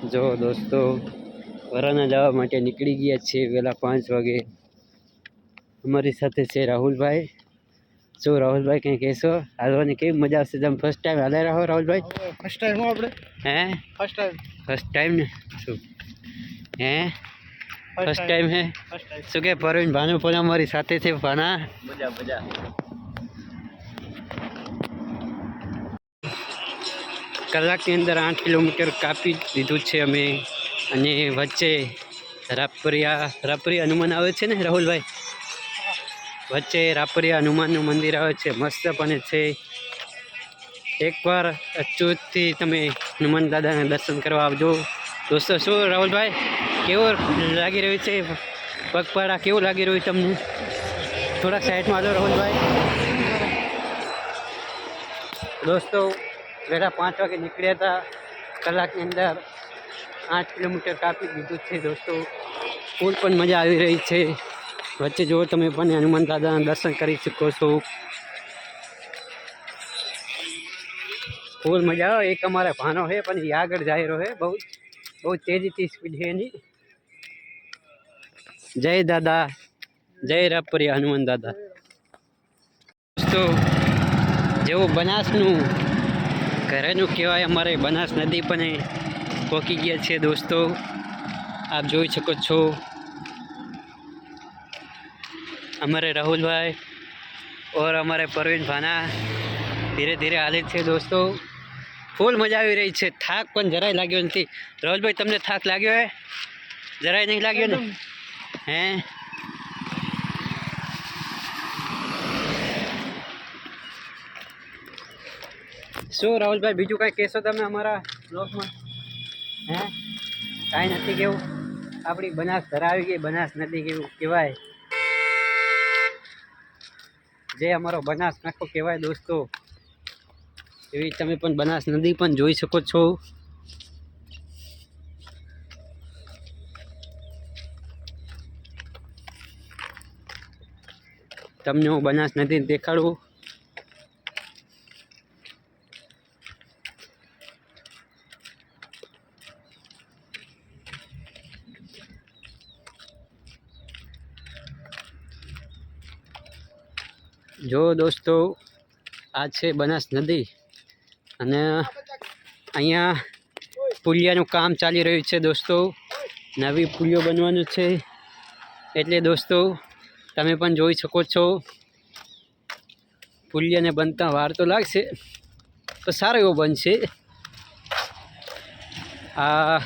જો દોસ્તો વરાના જવા માટે નીકળી ગયા છીએ વહેલા 5 વાગે। અમારી સાથે છે રાહુલભાઈ। શું રાહુલભાઈ કંઈ કહેશો? હાલવાની કેવી મજા આવશે? તમે ફર્સ્ટ ટાઈમ હાલે રહો રાહુલભાઈ? ફર્સ્ટ ટાઈમ આપણે હે ફર્સ્ટ ટાઈમ ને શું હે ફર્સ્ટ ટાઈમ હે શું કે પરવીન ભાનુ પણ અમારી સાથે છે। ભાના મજા મજા કલાકની અંદર 8 કિલોમીટર કાપી દીધું છે અમે। અને વચ્ચે રાપરિયા હનુમાન આવે છે ને રાહુલભાઈ? વચ્ચે રાપરિયા હનુમાનનું મંદિર આવે છે, મસ્ત પણ છે। એકવાર અચૂકથી તમે હનુમાન દાદાના દર્શન કરવા આવજો દોસ્તો। શું રાહુલભાઈ કેવું લાગી રહ્યું છે? પગપાળા કેવું લાગી રહ્યું તમને? થોડાક સાઈડમાં આવજો રાહુલભાઈ। દોસ્તો વહેલા 5 વાગે નીકળ્યા હતા, કલાકની અંદર 8 કિલોમીટર કાપી દીધું છે દોસ્તો। ફૂલ પણ મજા આવી રહી છે। વચ્ચે જો તમે પણ હનુમાન દાદાના દર્શન કરી શકો છો। ફૂલ મજા આવે। એક અમારે ભાનો છે પણ એ આગળ જાય રહ્યો છે, બહુ તેજીથી સ્પીડ છે એની। જય દાદા, જય રાપરિયા હનુમાન દાદા। દોસ્તો જેવું બનાસનું ઘરેનું કહેવાય, અમારે બનાસ નદી પણ પહોંચી ગયા છે દોસ્તો। આપ જોઈ શકો છો हमारे राहुल भाई और हमारे परवीन भाना धीरे धीरे हाले छे दोस्तों। फूल मजा આવી રહી છે। થાક પણ જરાય લાગ્યો નથી। રાહુલભાઈ તમને થાક લાગ્યો હે? જરાય નહીં લાગ્યો ને? હે શું રાહુલભાઈ બીજું કાંઈ કહેશો તમે અમારા બ્લોગમાં? હે કાંઈ નથી કેવું? આપણી બનાસ ધરાવી ગઈ, બનાસ નદી કેવું કહેવાય, જે અમારો બનાસ નાખો કહેવાય દોસ્તો। એવી તમે પણ બનાસ નદી પણ જોઈ શકો છો। તમને હું બનાસ નદી દેખાડું। જો દોસ્તો આ છે બનાસ નદી અને અહીંયા પુલિયાનું કામ ચાલી રહ્યું છે દોસ્તો। નવી પુલિયો બનવાનું છે એટલે દોસ્તો તમે પણ જોઈ શકો છો। પુલિયાને બનતા વાર તો લાગશે તો સારો એવો બનશે। આ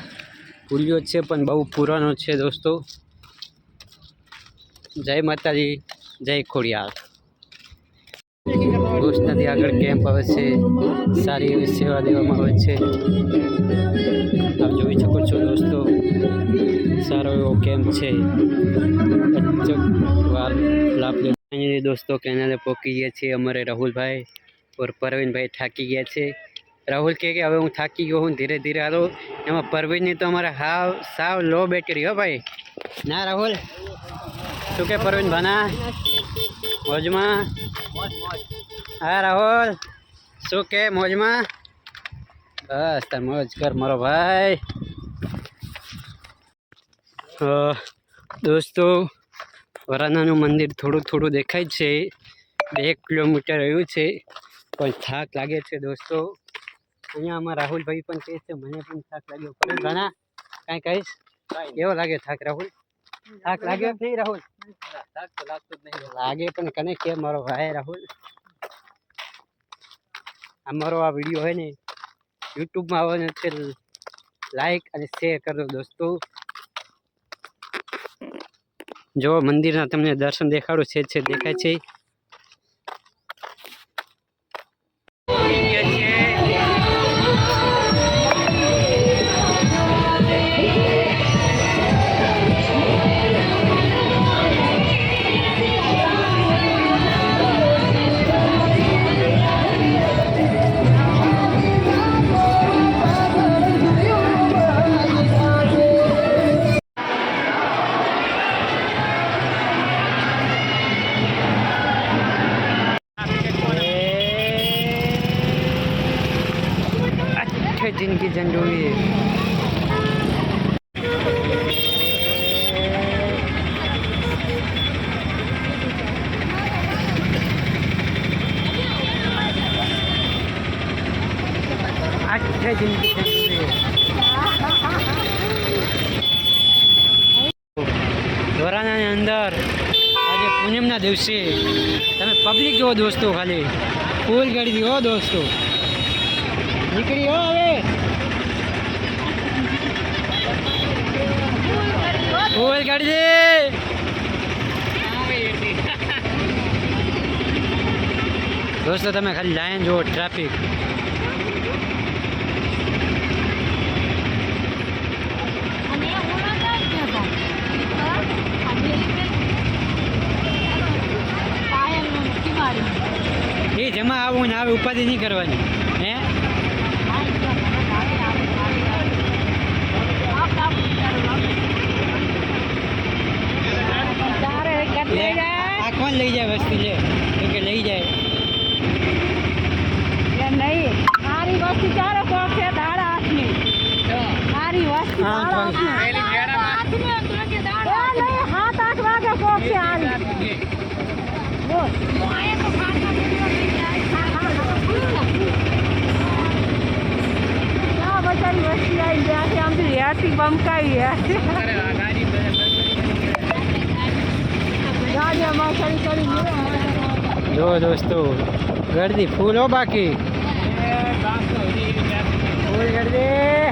પુલિયો છે પણ બહુ પુરાનો છે દોસ્તો। જય માતાજી, જય ખોડિયાર। ઘોષ નદી આગળ કેમ્પ આવે છે, સારી એવી સેવા દેવામાં આવે છે। આપ જોઈ શકો છો દોસ્તો, સારો એવો કેમ્પ છે। વાર લાભ લે દોસ્તો। કેનાલે પહોંચી ગયા છીએ અમારે રાહુલભાઈ और परवीनભાઈ થાકી ગયા છે। રાહુલ કે હવે હું થાકી ગયો હું, ધીરે ધીરે હાલો। એમાં પરવીનની તો અમારે સાવ લો બેટરી હો ભાઈ, ના રાહુલ? શું કે પરવીન ભાના મોજમાં? હા રાહુલ શું કે મોજમાં? બસ તાર મોજ કર મારો ભાઈ। દોસ્તો વરાનાનું મંદિર થોડું દેખાય છે, 1 કિલોમીટર રહ્યું છે પણ થાક લાગે છે દોસ્તો। અહીંયા આમાં રાહુલભાઈ પણ કહે છે મને પણ થાક લાગ્યો। પરવીન ભાના કાંઈ કહીશ? કેવો લાગે થાક રાહુલ? થાક લાગ્યો નથી રાહુલ? થાક તો લાગતો જ નહીં લાગે પણ કને કે મારો ભાઈ રાહુલ। અમારો આ વિડીયો હોય ને યુટ્યુબમાં આવવાનો છે, લાઈક અને શેર કરજો દોસ્તો। જો મંદિરના તમને દર્શન દેખાડું છે દેખાય છે। અંદર આજે પૂનમના દિવસે તમે પબ્લિક જુઓ દોસ્તો, ખાલી ફૂલ ગળી હો દોસ્તો, નીકળી હો હવે ફૂલ ગળી દોસ્તો. તમે ખાલી લાઈન જુઓ, ટ્રાફિક. એ જમા આવું ને આવે, ઉપાધિ નહીં કરવાની. હે આ કોણ લઈ જાય વસ્તુ? લે તો કે લઈ જાય નહીં. મારી વસ્તુ ચારો કોક છે દાડા હાથની. મારી વસ્તુ હાથ 8 વાગે કોક છે હારી. બચારી વસ્તી આવી ગયા છે, આમ રેતી બમકાવી જો દોસ્તો, ગરદી ફૂલ હો, બાકી ફૂલ ગરદી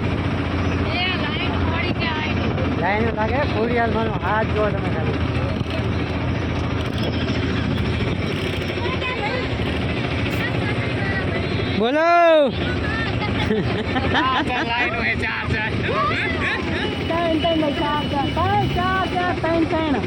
લાઈન લાગે. ફૂલ માનો હાથ જો તમે ખાલી. બોલો ત્રણ